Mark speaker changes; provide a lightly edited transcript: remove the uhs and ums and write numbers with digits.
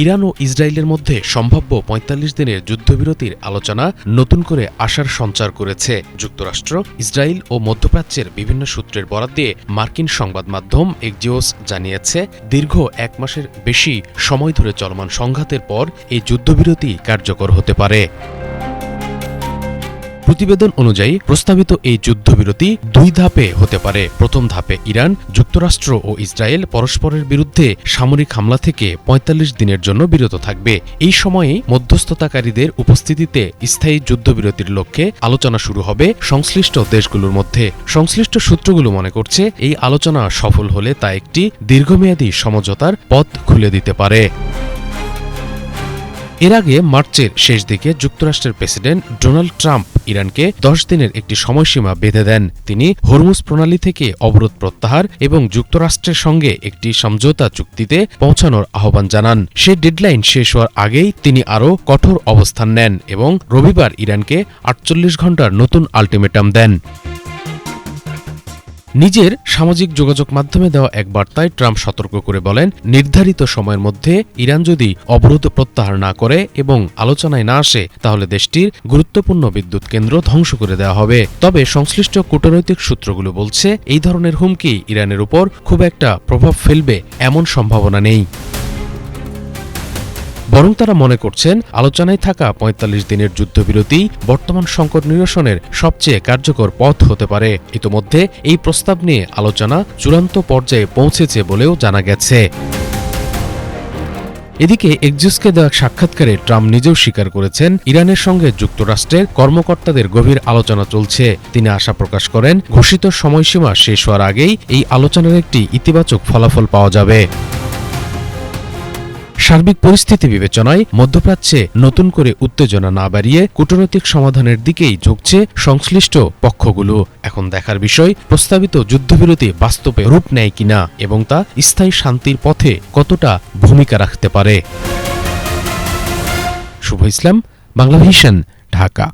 Speaker 1: Iran ও ইসরায়েলের মধ্যে সম্ভাব্য ৪৫ দিনের যুদ্ধবিরতির আলোচনা নতুন করে আশার সঞ্চার করেছে যুক্তরাষ্ট্র, ইসরায়েল ও মধ্যপ্রাচ্যের বিভিন্ন সূত্রের বরাত দিয়ে মার্কিন সংবাদ মাধ্যম এক্সিওস জানিয়েছে, দীর্ঘ ১ মাসের বেশি সময় ধরে চলমান সংঘাতের পর এই যুদ্ধবিরতি কার্যকর হতে পারে। প্রতিবেদন অনুযায়ী প্রস্তাবিত এই যুদ্ধবিরতি ২ ধাপে হতে পারে। প্রথম ধাপে ইরান, যুক্তরাষ্ট্র ও ইসরায়েল পরস্পরের বিরুদ্ধে সামরিক হামলা থেকে ৪৫ দিনের জন্য বিরত থাকবে। এই সময়ে মধ্যস্থতাকারীদের উপস্থিতিতে স্থায়ী যুদ্ধবিরতির লক্ষ্যে আলোচনা শুরু হবে সংশ্লিষ্ট দেশগুলোর মধ্যে। সংশ্লিষ্ট সূত্রগুলো মনে করছে, এই আলোচনা সফল হলে তা একটি দীর্ঘমেয়াদী সমঝোতার পথ খুলে দিতে পারে। এর আগে মার্চের শেষ দিকে যুক্তরাষ্ট্রের প্রেসিডেন্ট ডোনাল্ড ট্রাম্প ইরানকে ১০ দিনের একটি সময়সীমা বেঁধে দেন। তিনি হরমুজ প্রণালী থেকে অবরোধ প্রত্যাহার এবং যুক্তরাষ্ট্রের সঙ্গে একটি সমঝোতা চুক্তিতে পৌঁছানোর আহ্বান জানান। সেই ডেডলাইন শেষ হওয়ার আগেই তিনি আরও কঠোর অবস্থান নেন এবং রবিবার ইরানকে ৪৮ ঘণ্টার নতুন আল্টিমেটাম দেন। নিজের সামাজিক যোগাযোগ মাধ্যমে দেওয়া এক বার্তায় ট্রাম্প সতর্ক করে বলেন, নির্ধারিত সময়ের মধ্যে ইরান যদি অবরোধ প্রত্যাহার না করে এবং আলোচনায় না আসে, তাহলে দেশটির গুরুত্বপূর্ণ বিদ্যুৎ কেন্দ্র ধ্বংস করে দেওয়া হবে। তবে সংশ্লিষ্ট কূটনৈতিক সূত্রগুলো বলছে, এই ধরনের হুমকি ইরানের উপর খুব একটা প্রভাব ফেলবে এমন সম্ভাবনা নেই। বরং তারা মনে করছেন, আলোচনায় থাকা ৪৫ দিনের যুদ্ধবিরতি বর্তমান সংকট নিরসনের সবচেয়ে কার্যকর পথ হতে পারে। ইতোমধ্যে এই প্রস্তাব নিয়ে আলোচনা চূড়ান্ত পর্যায়ে পৌঁছেছে বলেও জানা গেছে। এদিকে এক্সিওসকে দেওয়া সাক্ষাৎকারে ট্রাম্প নিজেও স্বীকার করেছেন, ইরানের সঙ্গে যুক্তরাষ্ট্রের কর্মকর্তাদের গভীর আলোচনা চলছে। তিনি আশা প্রকাশ করেন, ঘোষিত সময়সীমা শেষ হওয়ার আগেই এই আলোচনার একটি ইতিবাচক ফলাফল পাওয়া যাবে। সার্বিক পরিস্থিতি বিবেচনায় মধ্যপ্রাচ্যে নতুন করে উত্তেজনা না বাড়িয়ে কূটনৈতিক সমাধানের দিকেই ঝুঁকছে সংশ্লিষ্ট পক্ষগুলো। এখন দেখার বিষয়, প্রস্তাবিত যুদ্ধবিরতি বাস্তবে রূপ নেয় কিনা এবং তা স্থায়ী শান্তির পথে কতটা ভূমিকা রাখতে পারে। শুভ ইসলাম, বাংলা ভিশন, ঢাকা।